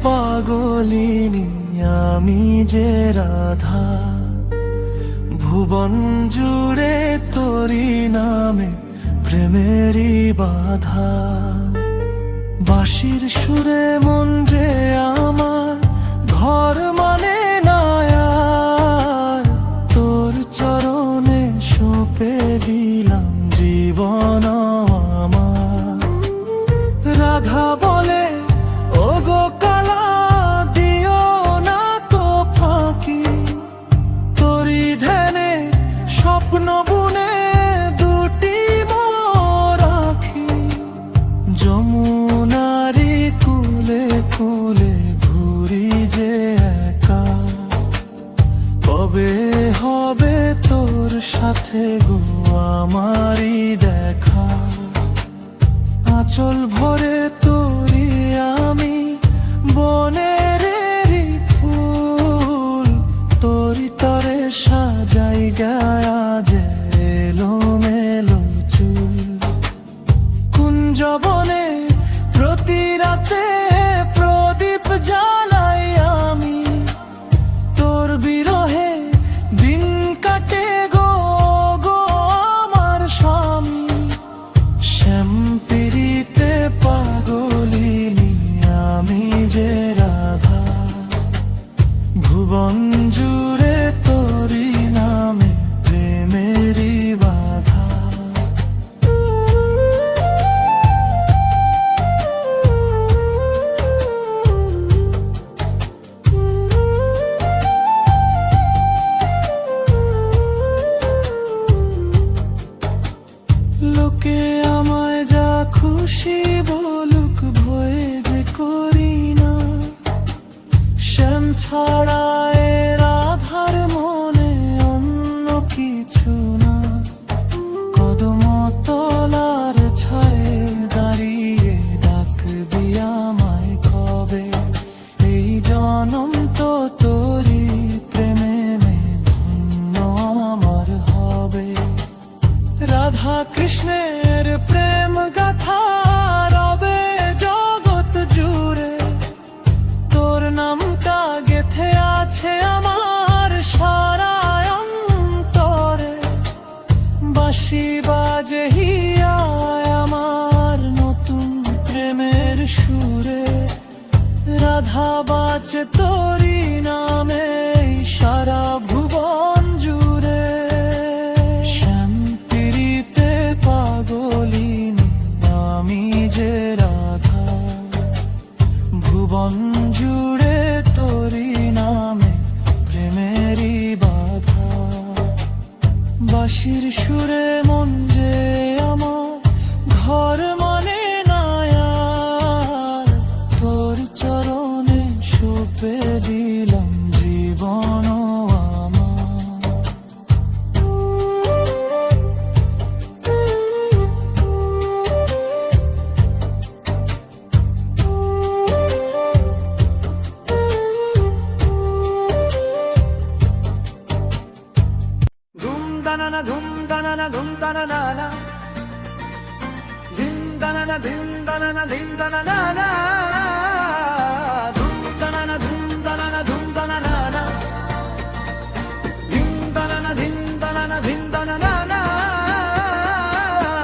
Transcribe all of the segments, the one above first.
পাগলিনী আমি যে রাধা, ভুবন জুড়ে তোরি নামে প্রেমেরই বাধা। বাঁশির সুরে মন যে আমার ঘর মানে না আর, তোর চরণে সঁপে দিলাম জীবন আমার। রাধা বলে ও গো কালা, দিও না তো ফাঁকি, তোরি ধ্যানে স্বপ্ন বুনে দুটি মোর আঁখি। যমুনারি কুলে কুলে ঘুরি যে একা, কবে হবে তোর সাথে গো আমারই দেখা। আঁচল ভরে তোরি আমি বনের ফুল, তোরি তরে সাজাই গায়া যে এলো মেলো চুল। কুঞ্জবনে প্রতি রাতে প্রদীপ জ্বালাই আমি, তোর বিরহে দিন কাটে গো গো আমার স্বামী। শ্যামপিরিতে পাগলিনী আমি যে রাধা, ভুবন জুড়ে তোরি নামে প্রেমেরই বাধা। লোকে আমায় যা খুশি বলুক, ভয়ে যে করি না। শ্যাম ছাড়া এ রাধার মনে অন্য কিছু না। কদম তলার ছায়ে দাঁড়িয়ে ডাকবি আমায় কবে, এই জনম তো তোরি প্রেমে ধন্য আমার হবে। রাধা কৃষ্ণের প্রেম গাথা রবে জগৎ জুড়ে, তোর নামটা গেথে আছে আমার সারা অন্তরে। বাঁশি বাজে হিয়ায় আমার নতুন প্রেমের সুরে, রাধা বাজে তোরি নামে সারা ভুবন জুড়ে। শ্যামপিরিতে পাগলিনী আমি যে রাধা, ভুবন জুড়ে তোরি নামে প্রেমেরই বাধা। বাঁশির সুরে মন যে আমার ঘর মানে না আর, তোর চরণে সঁপে দিলাম জীবন আমার। ধুম দানানা ধুম দানানা ধুম দানানা, ধিন দানানা ধিন দানানা ধিন দানানা, ধুম দানানা ধুম দানানা ধুম দানানা, ধিন দানানা ধিন দানানা ধিন দানানা।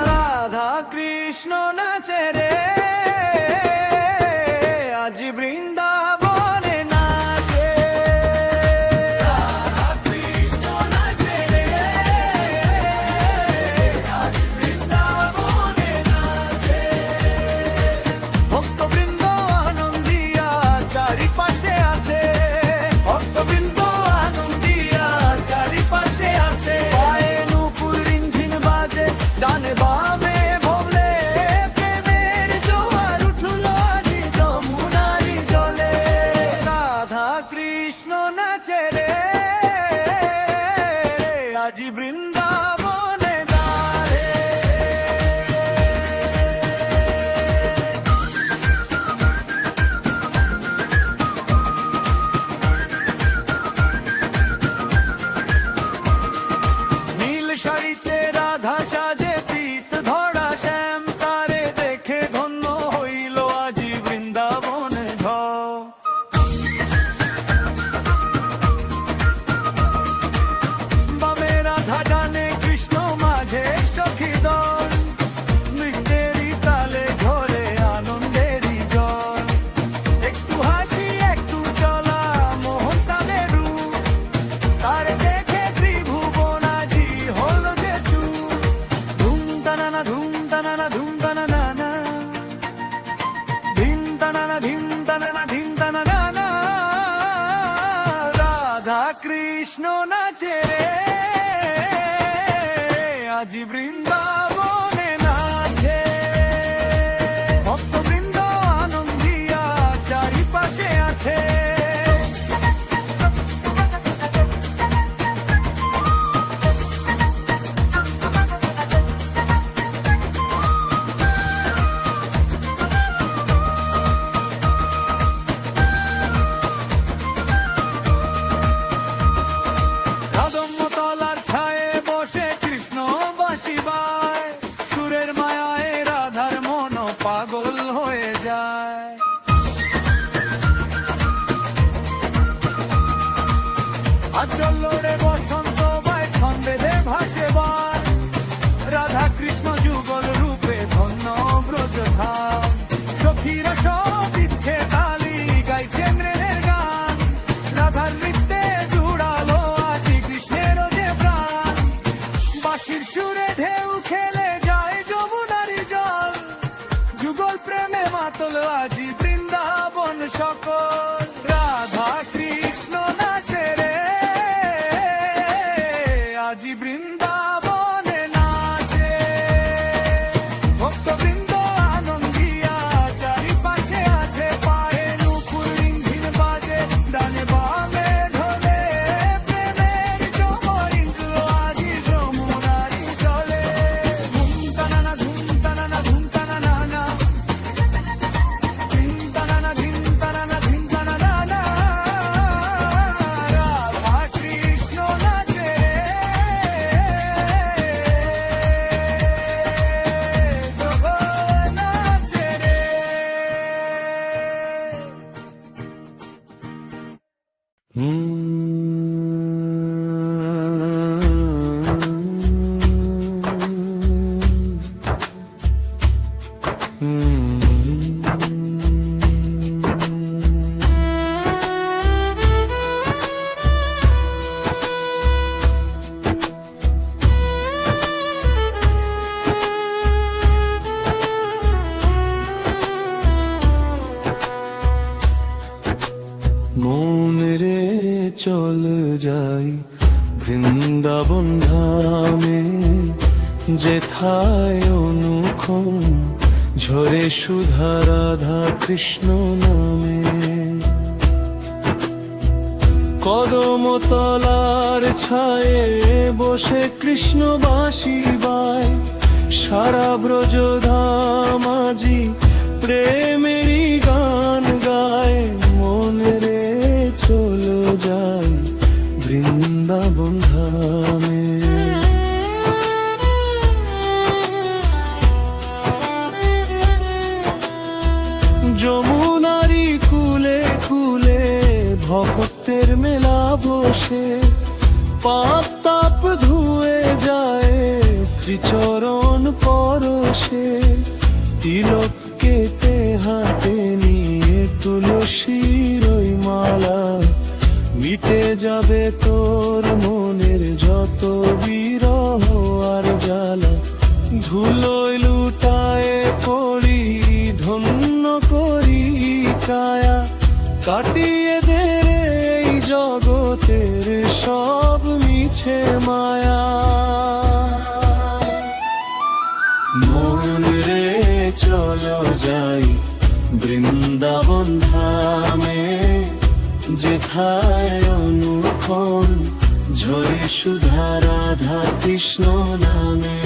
রাধা কৃষ্ণ নাচে রে আজ বৃন্দাবনে নাচে। রাধা কৃষ্ণ নাচে রে আজ বৃন্দাবনে নাচে। ভক্তবৃন্দ কৃষ্ণ নাচে রে, আজি বৃন্দাবনে নাচে। ভক্তবৃন্দ আনন্দিয়া চারিপাশে আছে। সুরের মায়ায় রাধার মন পাগল হয়ে যায়। আচল রে বসন্ত বায় ছন্দে দে ভাসে বার, রাধা কৃষ্ণ যুগল রূপে ধন্য ব্রজ ধাম। সখীরা সব ইচ্ছে তালি গাইছে মৃণের গান, রাধার নৃত্যে জুড়ালো আজি কৃষ্ণের যে প্রাণ। বাঁশির সুরে ঢেউ খেলে যায় যমুনারি জল, যুগল প্রেমে মাতল আজি বৃন্দাবন সকল। রাধা কৃষ্ণ নাচে রে, আজি বৃন্দাবনে নাচে। ভক্তবৃন্দ আনন্দিয়া চারিপাশে আছে, পায়ে নুপুর রিংঝিন বাজে, ডানে বামে ঢলে প্রেমের জমর ইন্দ্র আজি যমুনারি জলে। ধুম তানানা ধুম তানানা ধুম তানানা না, ধিন তানানা ধিন তানানা ধিন তানানা না। রাধা কৃষ্ণ নাচে রে, জগৎ নাচে রে। মন রে চল যাই বৃন্দাবন ধামে, যেথায় অনুক্ষণ ঝরে সুধা রাধা কৃষ্ণ নামে। কদম তলার ছায়ে বসে কৃষ্ণ বাঁশি বায়, সারা ব্রজধাম আজি প্রেমেরই গান গায়। মন রে চল যাই বৃন্দাবন ধামে। যমুনারি কুলে কুলে ভক্তের মেলা বসে, পাপ তাপ ধুয়ে যায় শ্রীচরণ পরশে। তিলক কেটে হাতে নিয়ে তুলসীর ওই মালা, মিটে যাবে তোর মনের যত বিরহ আর জ্বালা। ধুলোয় লুটায় পড়ি ধন্য করি কায়া, কাটিয়ে দে এই জগতের সব মিছে মায়া। মন রে চলো যাই বৃন্দাবন ধামে, যেথায় অনুক্ষণ ঝরে সুধা রাধা কৃষ্ণ নামে।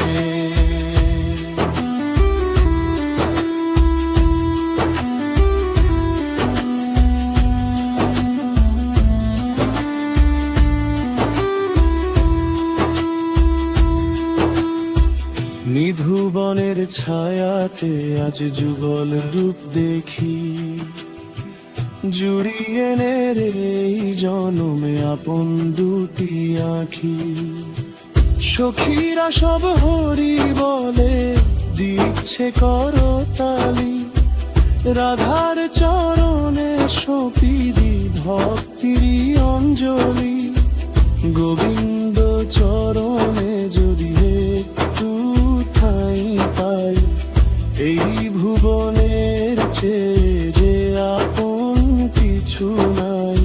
নিধুবনের ছায়াতে আজ যুগল রূপ দেখি, জুড়িয়ে নে রে এই জনমে আপন দুটি আঁখি। সখীরা সব হরি বলে দিচ্ছে করতালি, রাধার চরণে সপিদি ভক্তির অঞ্জলি। গোবিন্দ চরণে যদি একটু ঠাঁই পাই, এই ভুবনের চেয়ে যে আপন কিছু নাই।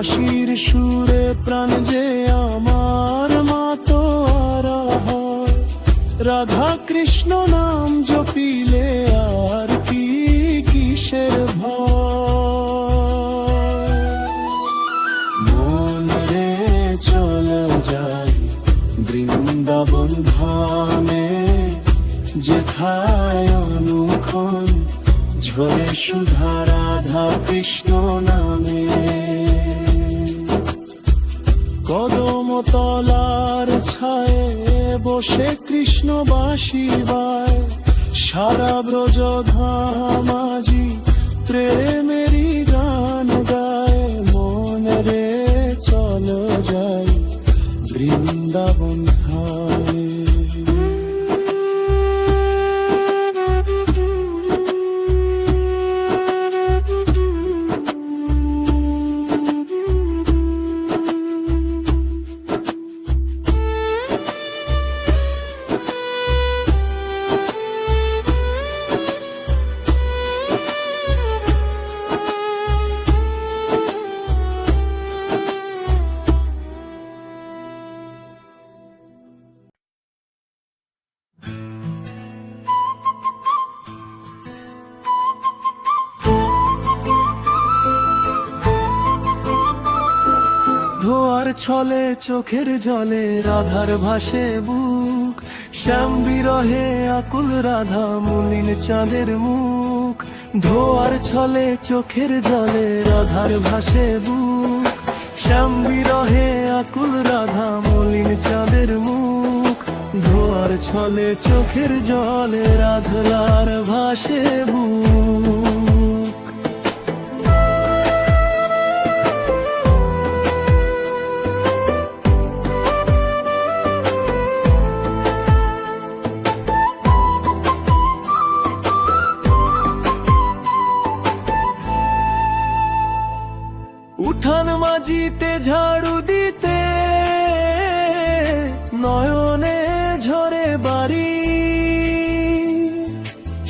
বাঁশির সুরে প্রাণ যে আমার মাতোয়ারা হয়, রাধা কৃষ্ণ নাম জপিলে আর কি কিসের ভয়। মন রে চলে যাই বৃন্দাবন ধামে, যেথায় অনুক্ষণ ঝরে সুধা রাধা কৃষ্ণ নামে। কদম তলার ছায়ে বসে কৃষ্ণ বাঁশি বায়, সারা ব্রজ ধামাজি প্রেমেরই গান গায়। মন রে চল যাই বৃন্দাবন ধামে। ধোয়ার ছলে চোখের জলে রাধার ভাসে বুক, শ্যাম বিরহে আকুল রাধা মলিন চাঁদের মুখ। ধোয়ার ছলে চোখের জলে রাধার ভাসে বুক, শ্যাম বিরহে আকুল রাধা মলিন চাঁদের মুখ। ধোয়ার ছলে চোখের জলে রাধার ভাসে বুক। উঠান মাজিতে ঝাড়ু দিতে নয়নে ঝরে বাড়ি,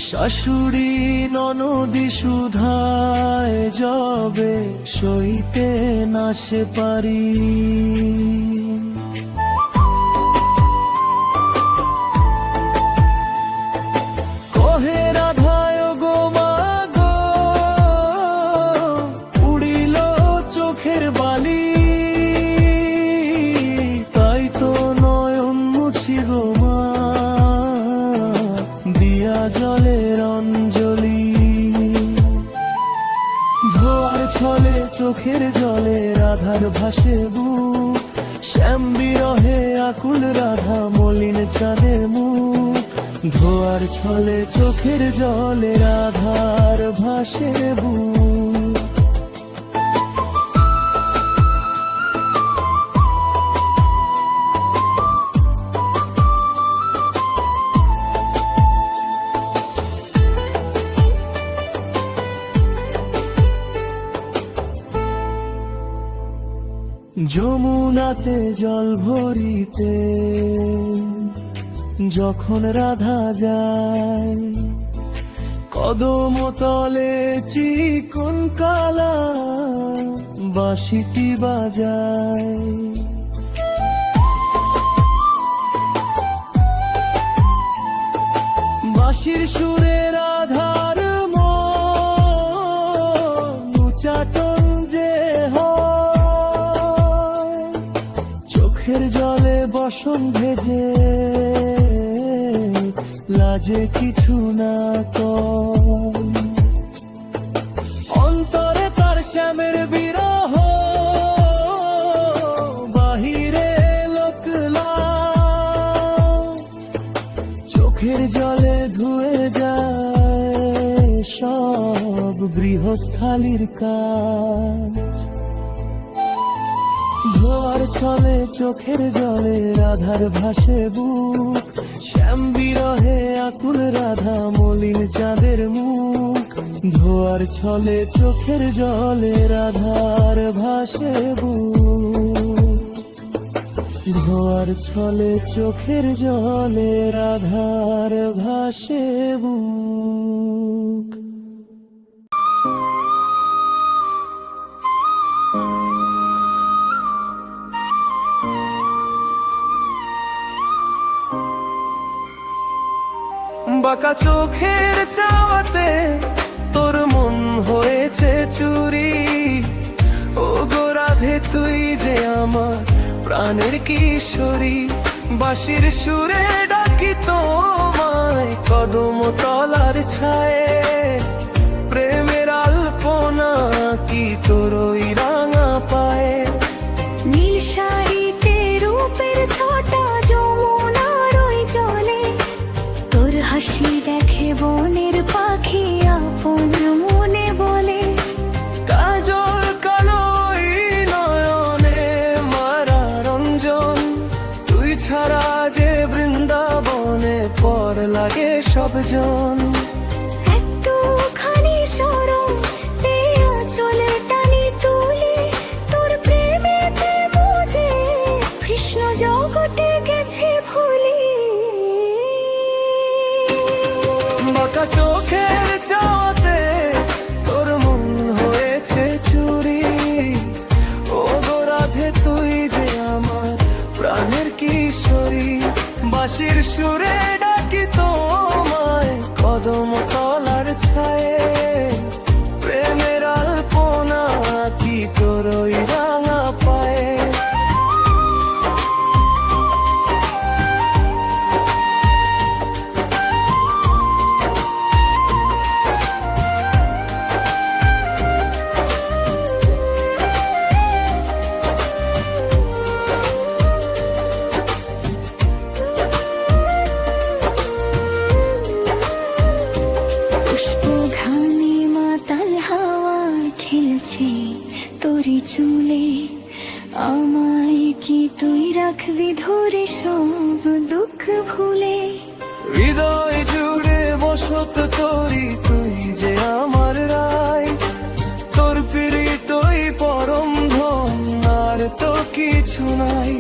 শাশুড়ি ননদি সুধায় যাবে সইতে না সে পারি। কহে রাধায় গো মা গো, উড়িল চোখের বালি, তাই তো নয়ন মুছি গো মা দিয়া জলের অঞ্জলি। ধোয়ার ছলে চোখের জলে রাধার ভাসে বুক, শ্যাম বিরহে আকুল রাধা মলিন চাঁদের মুখ। ধোয়ার ছলে চোখের জলে রাধার ভাসে বুক। যমুনাতে জল ভরিতে যখন রাধা যায়, কদম তলে চিকন কালা বাঁশিটি বাজায়। বাঁশির সুরে রাধার মন উচাটন যে হয়, চোখের জলে বসন ভেজে লাজে কিছু না কম। অন্তরে তার শ্যামের বিরহ, বাহিরে লোকলাজ, চোখের জলে ধুয়ে যায় সব গৃহস্থালির কাজ। ধোয়ার ছলে চোখের জলে রাধার ভাসে বুক, শ্যাম বিরহে আকুল রাধা মলিন চাঁদের মুখ। ধোয়ার ছলে চোখের জলে রাধার ভাসে বুক। ধোয়ার ছলে চোখের জলে রাধার ভাসে বুক। বাঁকা চোখের চাওয়াতে তোর মন হয়েছে চুরি। ও গো রাধে তুই যে আমার প্রাণের কিশোরী, বাঁশির সুরে ডাকি তোমায় কদম তলার ছায়ে। প্রেমের আলপনা কি তোর ওই রাঙা পায়ে। নীল শাড়িতে রূপের ছটা যমুনার ওই জলে, তোর হাসি দেখে বনের পাখি আপন মনে বলে। কাজল কালো ওই নয়নে মারা রঞ্জন, তুই ছাড়া যে বৃন্দাবনে পর লাগে সবজন। একটুখানি সরম দেয়া চলে টানি তুলে, তোর প্রেমেতে মজে কৃষ্ণ জগতে গেছে ভুলি। বাঁকা চোখের চাওয়াতে তোর মন হয়েছে চুরি। ও গো রাধে তুই যে আমার প্রাণের কিশোরী, বাঁশির সুরে ডাকি তোমায় কদম তলার ছায়ে। প্রেমের আলপনা কি তোর ওই রাঙা পায়ে। পুষ্পঘানে মাতাল হাওয়া খেলছে তোরি চুলে, আমায় কি তুই রাখবি ধরে সব দুঃখ ভুলে। হৃদয় জুড়ে বসত তোরি তুই যে আমার রায়, তোর প্রীতই পরম ধন আর তো কিছু নাই।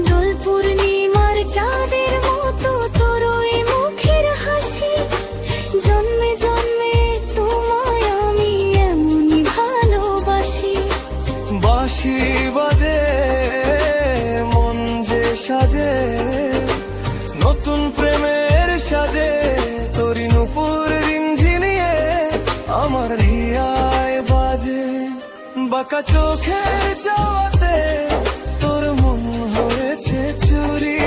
দোল পূর্ণিমার চাঁদের মতো তোর ওই মুখের হাসি, জন্মে জন্মে তোমায় আমি এমনই ভালোবাসি। বাঁশি বাজে মন যে সাজে নতুন প্রেমের সাজে, তোরি নুপুর রিমঝিনিয়ে আমার হিয়ায় বাজে। বাঁকা চোখের চাওয়াতে তোর মন হয়েছে চুরি।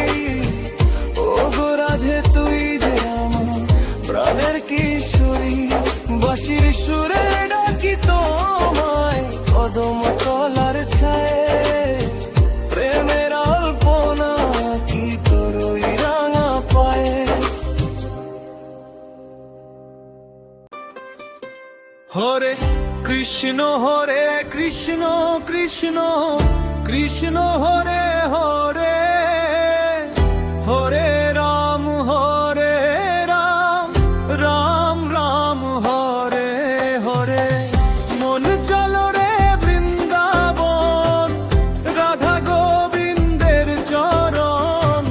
ও গো রাধে তুই যে আমার প্রাণের কিশোরী, বাঁশির সুরে ডাকি তোমায় কদম তলার ছায়ে। প্রেমের আলপনা কি তোর ওই রাঙা পায়ে। হরে কৃষ্ণ কৃষ্ণ কৃষ্ণ কৃষ্ণ হরে হরে, হরে রাম রাম রাম হরে হরে। মন চলো রে বৃন্দাবন, রাধা গোবিন্দের চরণ,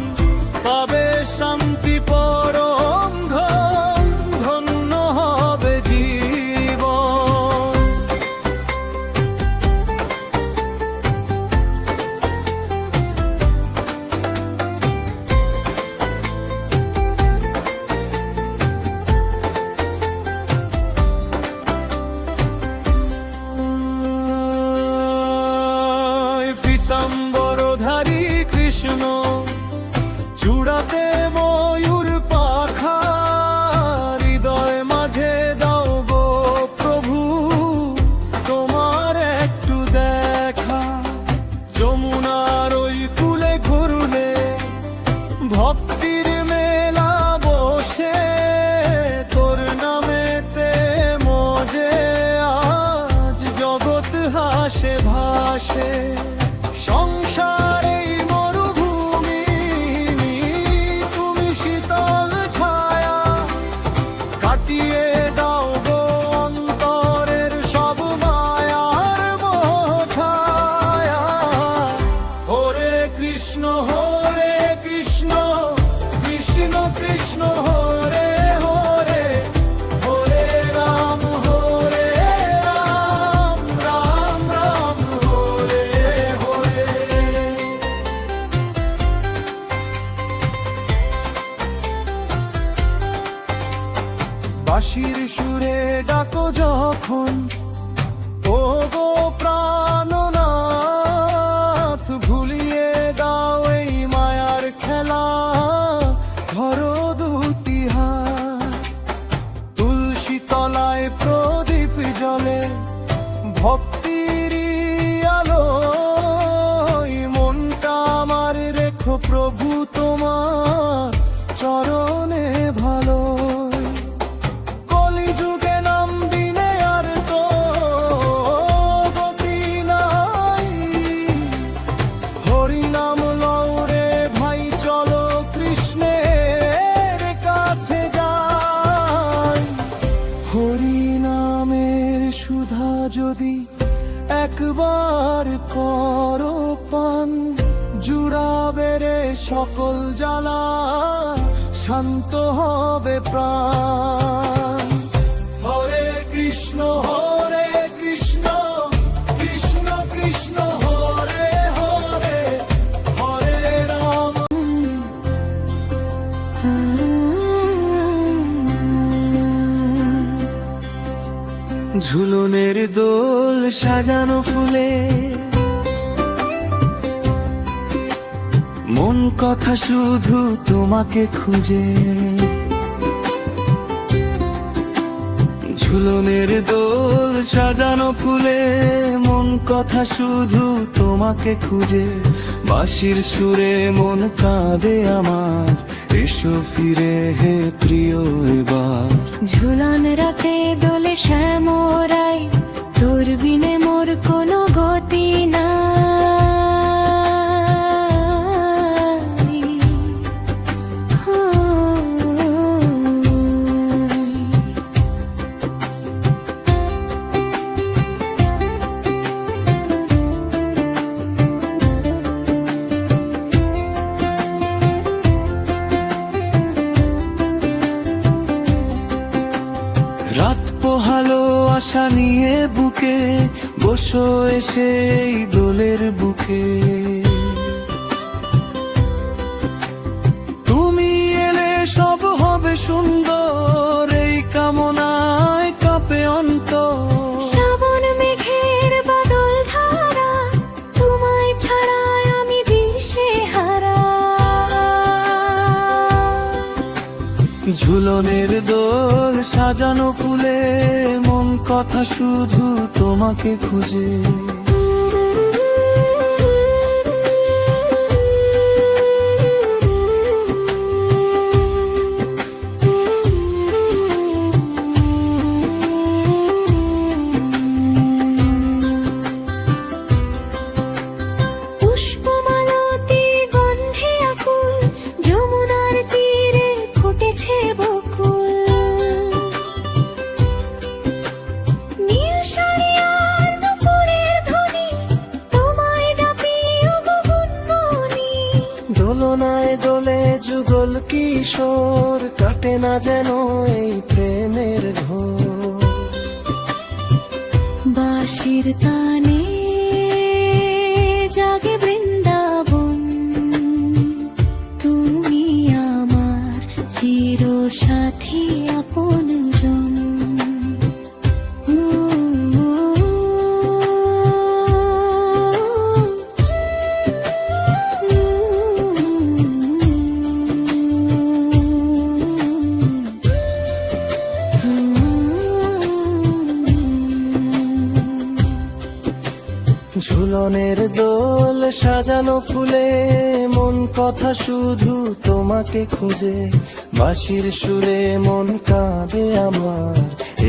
পাবে শান্তি পরম ধন, ধন্য হবে জীবন। পীতাম্বরধারী কৃষ্ণ, চূড়াতে ময়ূর পাখা, হৃদয় মাঝে দাও গো প্রভু তোমার একটু দেখা। যমুনার ওই কূলে ঘুরলে ভক্তির মেলা বসে, তোর নামেতে মজে আজ জগৎ হাসে ভাসে। সংসার এই মরুভূমি, তুমি শীতল ছায়া, কাটিয়ে দাও গো অন্তরের সব মায়ার মোহ ছায়া। হরে কৃষ্ণ কৃষ্ণ কৃষ্ণ হরে হরে, হরে রাম রাম রাম হরে হরে। ভক্তিরই আলোয় মনটা আমার রেখো প্রভু তোমার চরণে ভালো। কলিযুগে নাম দিনে আর তো গতি নাই, হরি নাম লৌরে ভাই চলো কৃষ্ণের কাছে যাই। হরি নামের সুধা যদি একবার করো পান, জুড়াবে রে সকল জ্বালা, শান্ত হবে প্রাণ। হরে কৃষ্ণ কৃষ্ণ কৃষ্ণ হরে হরে, হরে রাম। ঝুলনের দোল সাজানো ফুলে মন কথা শুধু তোমাকে খুঁজে। ঝুলনের দোল সাজানো ফুলে মন কথা শুধু তোমাকে খুঁজে। বাঁশির সুরে মন কাঁদে আমার, এসো ফিরে হে প্রিয় এবার। ঝুলন রাতে দোলে শ্যামরাই, তোর বিনে মোর কোনো গতি নাই। রাত পোহালো আশা নিয়ে বুকে, বসো এসে এই দোলের বুকে। তুমি এলে সব হবে সুন্দর, এই কামনায় কাঁপে অন্তর। শ্রাবণ মেঘের বাদল ধারা, তোমায় ছাড়া আমি দিশে হারা। ঝুলনের দোল সাজানো ফুলে মন কথা শুধু তোমাকে খুঁজে। পুষ্পমালতী গন্ধে আকুল, যমুনার তীরে ফুটেছে বকুল। নীল শাড়ি আর নূপুরের ধ্বনি, তোমায় ডাকি ওগো গুনগুনি। দোলনায় দোলে যুগল কিশোর, কাটে না যেন এই প্রেমের ঘোর। বাঁশির তানে জাগে বৃন্দাবন, তুমি আমার চির সাথী আপনজন। ঝুলনের দোল সাজানো ফুলে মন কথা শুধু তোমাকে খুঁজে। বাঁশির সুরে মন কাঁদে আমার,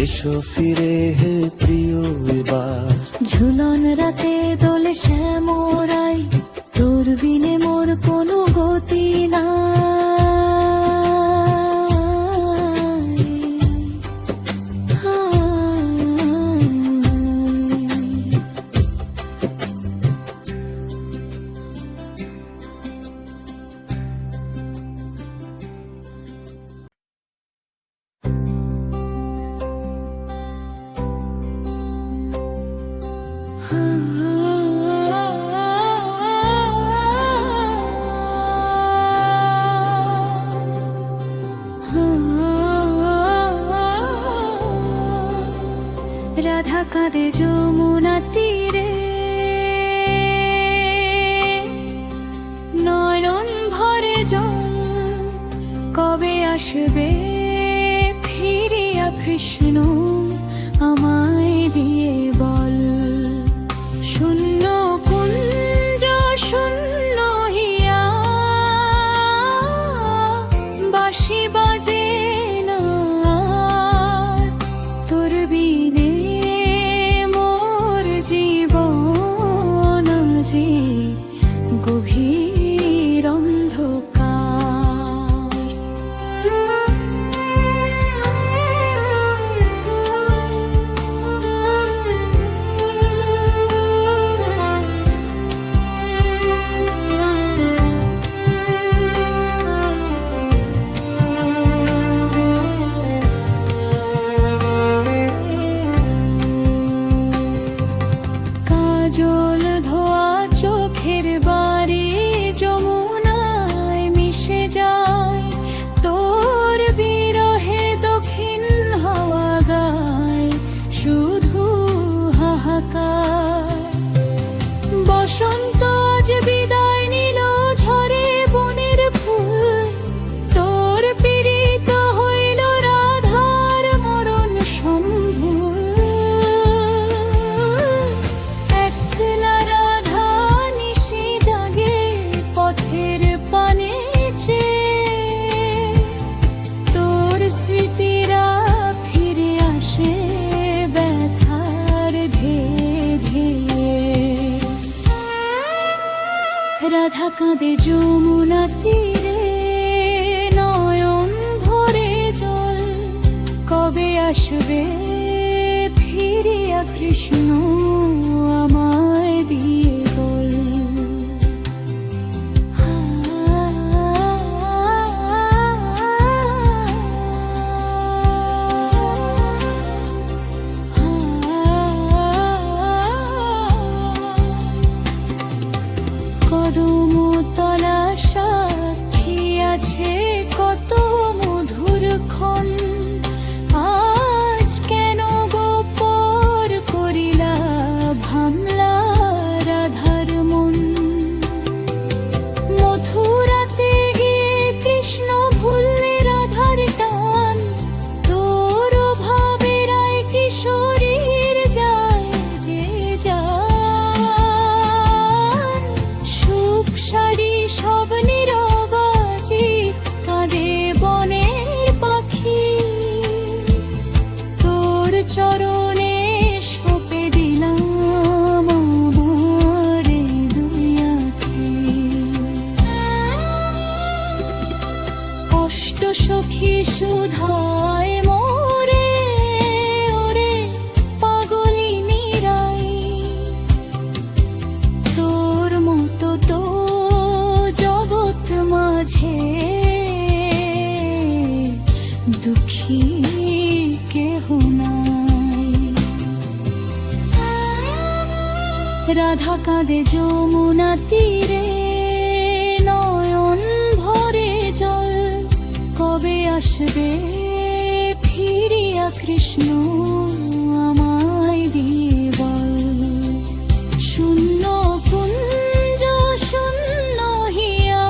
এসো ফিরে হে প্রিয় এবার। ঝুলন রাতে দোলে শ্যামরাই, তোর বিনে মোর কোনো গতি নাই। রাধা কাঁদে যমুনা তীরে, নয়ন ভরে জল। কবে আসবে ফিরিয়া কৃষ্ণ, আমায় দিয়ে বল। মাঝে গভীর কাজল ধোয়া চোখের বাড়ি যমুনায় মিশে যায়, তোর বিরহে দক্ষিণ হাওয়া গায় শুধু হাহাকার। বসন্ত আজ বিদায় নিল ঝরে বনের ফুল, তোর পীড়িত হইল রাধার মরণ সম্ভুল। একলা রাধা নিশি জাগে পথের পানে চেয়ে, তোর স্মৃতিরা ফিরে আসে ব্যথার ধেয়ে ধেয়ে। রাধা কাঁদে যমুনা তীরে, নয়ন ভরে জল, কবে আসবে ফিরিয়া কৃষ্ণ আমায় দিয়ে বল। কদম তলা সাক্ষী আছে কত মধুর ক্ষণ, আজ কেন গোপর করিলা ভামলা রাধার মন। মথুরাতে গিয়ে কৃষ্ণ ভুললে রাধার টান, তোর ভাবেরাই কিশোরীর যায় যে যান। সুখ সারি সব নীরবাজি কাঁদে বনের পাখি, তোর চরণে সঁপে দিলাম আমার এই দুই আঁখি। অষ্ট সখী সুধায় মোরে ওরে পাগলিনী রাই, তোর মতো তো জগৎ মাঝে দুঃখী কেহ নাই। রাধা কাঁদে যমুনা তীরে, নয়ন ভরে জল, কবে আসবে ফিরিয়া কৃষ্ণ আমায় দিয়ে বল। শূন্য কুঞ্জ শূন্য হিয়া,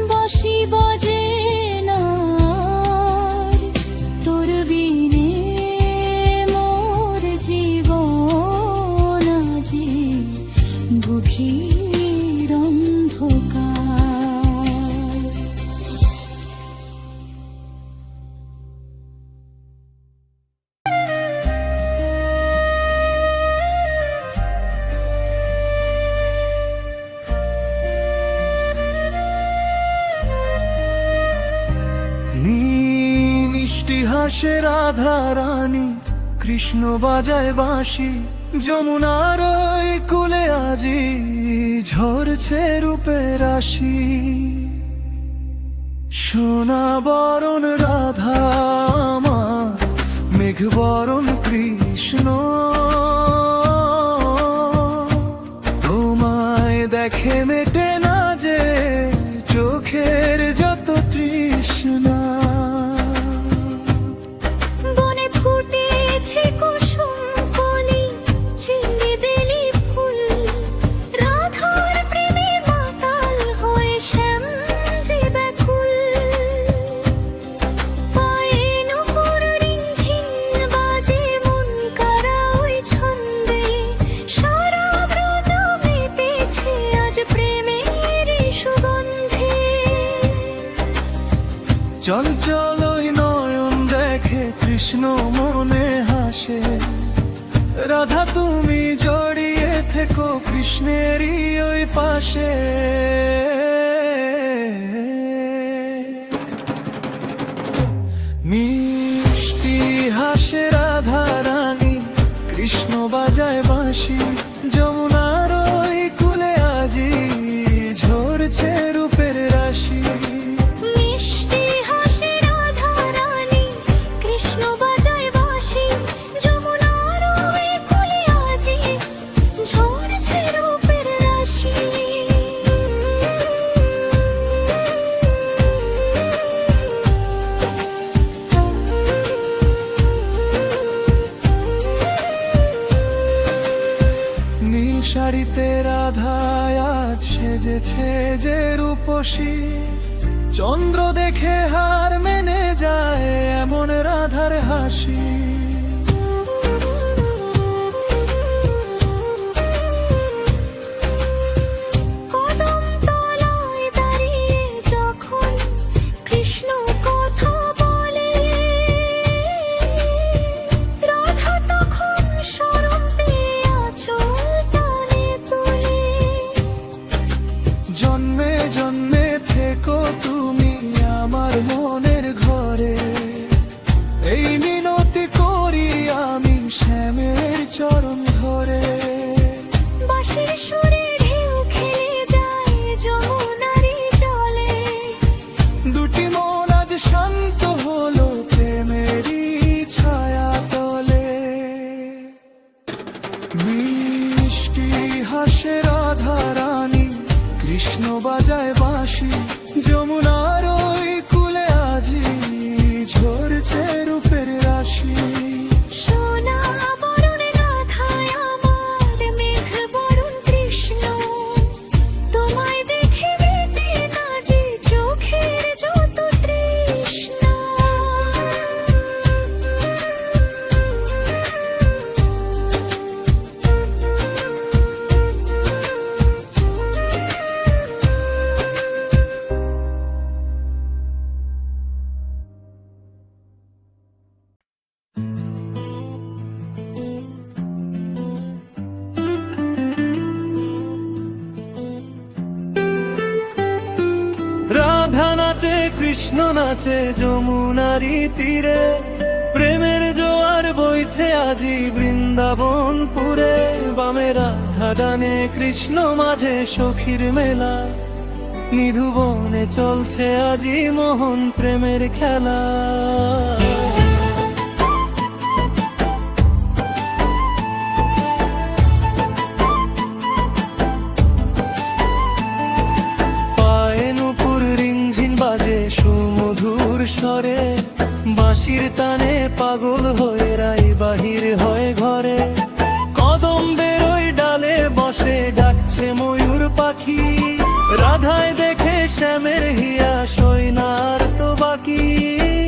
বাঁশি বাজে না আর, তোর বিনে মোর জীবন আজি গভীর অন্ধকার। মিষ্টি হাসে রাধা রানী, কৃষ্ণ বাজায় বাঁশি, যমুনার ওই কূলে আজি ঝরছে রূপের রাশি। সোনা বরণ রাধা আমার, মেঘ বরণ কৃষ্ণ, তোমায় দেখে মেটে না যে চোখের যত তৃষ্ণা। বনে ফুটেছে কুসুম কলি, চিংড়ি বেলি ফুল, রাধার প্রেমে মাতাল হয়ে শ্যাম যে ব্যাকুল। পায়ে নুপুর রিঞ্ঝিন বাজে মন কারা ওই ছন্দে, সারা ব্রজ মেতেছে আজ প্রেমের সুগন্ধে। চঞ্চল ওই নয়ন দেখে কৃষ্ণ মনে হাসে, রাধা তুমি জড়িয়ে থেকো কৃষ্ণেরই ওই পাশে। মিষ্টি হাসে রাধা রানী, কৃষ্ণ বাজায় বাঁশি, যমুনার ওই কূলে আজি ঝরছে রূপের রাশি। মিষ্টি হাসে রাধা রানী, কৃষ্ণ বাজায় বাঁশি, যমুনার ওই কূলে আজি ঝরছে রূপের রাশি। নীল শাড়িতে রাধায় সেজেছে যে রূপসী, চন্দ্র দেখে হার মেনে যায় এমন রাধার হাসি। কদম তলায় দাঁড়িয়ে যখন কৃষ্ণ কথা বলে, রাধা তখন শরম পেয়ে আঁচল টানে তোলে। জন্মে জন্মে থেকো তুমি আমার মনের ঘরে, এই মিনতি করি আমি শ্যামের চরণ ধরে। বাঁশির সুরে ঢেউ খেলে যায় যমুনারই জলে, দুটি মন আজ শান্ত হলো প্রেমেরই ছায়া তলে। মিষ্টি হাসে রাধা রানী, কৃষ্ণ বাজায় বাঁশি, যমুনার ওই কূলে আজি ঝরছে রূপের রাশি। সোনা বরণ রাধায় আমার, মেঘ বরণ কৃষ্ণ, তোমায় দেখে মেটে না যে চোখের যত তৃষ্ণা। রাধা নাচে কৃষ্ণ নাচে যমুনারই তীরে, প্রেমের জোয়ার বইছে আজি বৃন্দাবনপুরে। বামে রাধা ডানে কৃষ্ণ মাঝে সখীর মেলা, নিধুবনে চলছে আজি মোহন প্রেমের খেলা। পায়ে নূপুর রিংঝিন বাজে সুমধুর স্বরে, বাঁশির টানে পাগল হয়ে রাই বাহির হয় ঘরে। কদম বেরোয় ডালে বসে ডাকছে ময়ূর পাখি, রাধায় দেখে শ্যামের হিয়া সৈনার তো বাকি।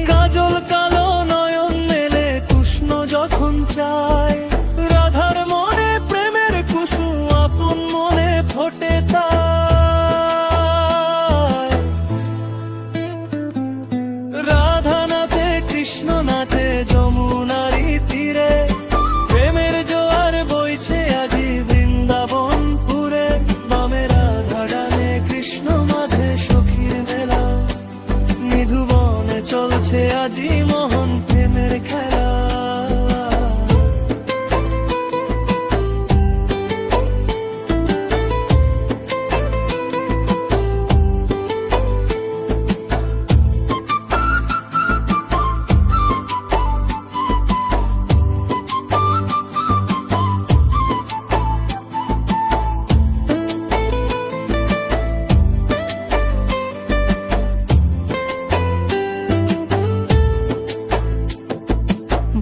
কাজল কালো নয়ন মেলে কৃষ্ণ যখন চায়, রাধার মনে প্রেমের কুসুম আপন মনে ফোটে তাই। রাধা নাচে কৃষ্ণ নাচে যমুনারই তীরে, প্রেমের জোয়ার বইছে আজি বৃন্দাবনপুরে। বামে রাধা ডানে কৃষ্ণ মাঝে সখীর মেলা, নিধুবনে চলছে আজি মোহন প্রেমের খেলা।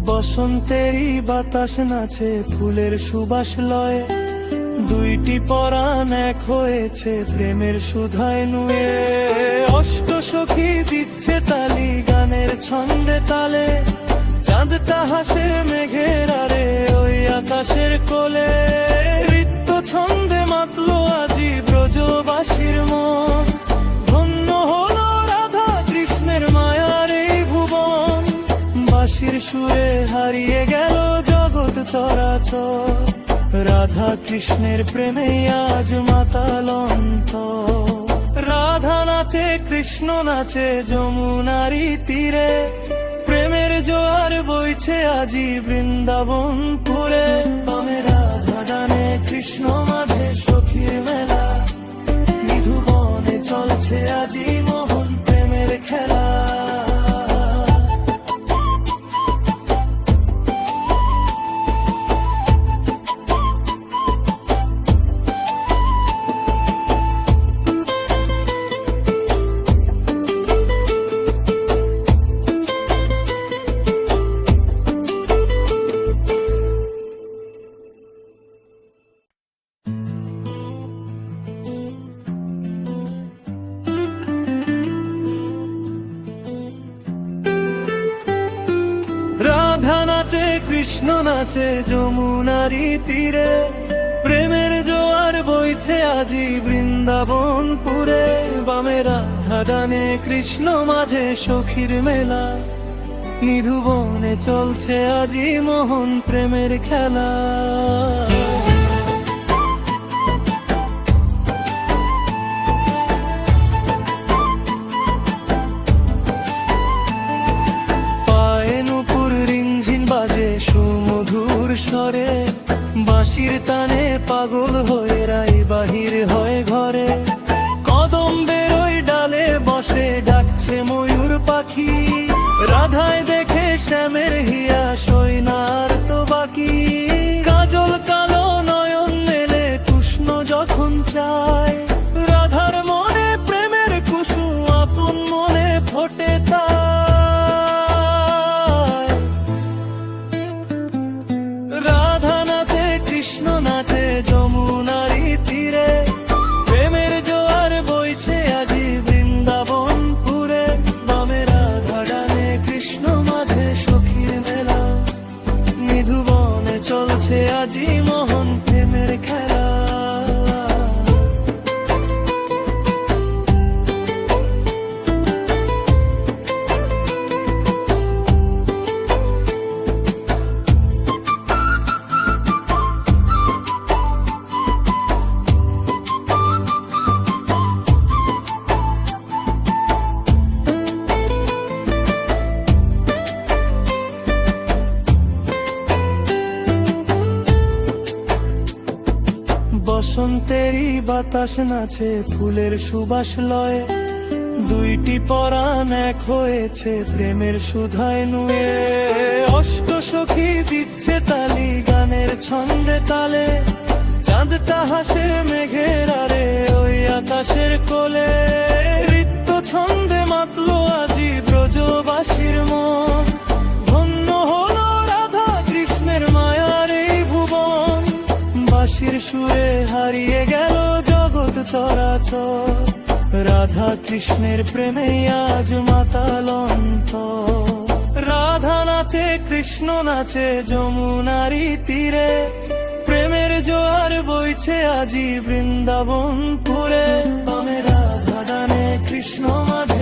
বসন্তেরই বাতাস নাচে ফুলের সুবাস লয়ে, দুইটি পরাণ এক হয়েছে প্রেমের সুধায় নুয়ে। অষ্ট সখী দিচ্ছে তালি গানের ছন্দে তালে, চাঁদটা হাসে মেঘের আরে ওই আকাশের কোলে। নৃত্য ছন্দে মাতলো আজি ব্রজবাসীর মন, ধন্য হলো রাধা কৃষ্ণের মায়ার এই ভুবন। বাঁশির সুরে হারিয়ে গেল জগৎ চরাচর, রাধা কৃষ্ণের প্রেমে আজ মাতাল অন্তর। রাধা নাচে কৃষ্ণ নাচে যমুনারি তীরে, প্রেমের জোয়ার বইছে আজি বৃন্দাবনপুরে। বামে রাধা ডানে কৃষ্ণ মাঝে সখীর মেলা, নিধুবনে চলছে আজি মোহন প্রেমের খেলা। রাধা নাচে কৃষ্ণ নাচে যমুনারি তীরে, প্রেমের জোয়ার বইছে আজি বৃন্দাবনপুরে। বামে রাধা ডানে কৃষ্ণ মাঝে সখীর মেলা, নিধুবনে চলছে আজি মোহন প্রেমের খেলা। সুমধুর স্বরে বাঁশির তানে পাগল হয়ে রাই বাহির হয় ঘরে। কদম্বের ওই ডালে বসে ডাকছে ময়ূর পাখি, রাধায় দেখে শ্যামের হিয়া সৈনার তো বাকি। কাজল কালো নয়ন মেলে কৃষ্ণ যখন চায়, রাধার মনে প্রেমের কুসুম আপন মনে ফোটে তাই। রাধা নাচে কৃষ্ণ নাচে যমুনারি তীরে, প্রেমের জোয়ার বইছে আজি বৃন্দাবনপুরে। বামে রাধা ডানে কৃষ্ণ মাঝে সখীর মেলা, নিধুবনে চলছে আজি মোহন প্রেমের খেলা। বসন্তেরই বাতাস নাচে ফুলের সুবাস লয়ে, দুইটি পরাণ এক হয়েছে প্রেমের সুধায় নুয়ে। অষ্ট সখী দিচ্ছে তালি গানের ছন্দে তালে, চাঁদটা হাসে মেঘের আরে ওই আকাশের কোলে। নৃত্য ছন্দে মাতলো আজি ব্রজবাসীর মন, ধন্য হলো রাধা কৃষ্ণের মায়ার এই ভুবন। বাঁশির সুরে হারিয়ে গেল জগৎ চরাচর, রাধা কৃষ্ণের প্রেমে আজ মাতাল অন্তর। রাধা নাচে কৃষ্ণ নাচে যমুনারি তীরে, প্রেমের জোয়ার বইছে আজি বৃন্দাবনপুরে। বামে রাধা ডানে কৃষ্ণ মাঝে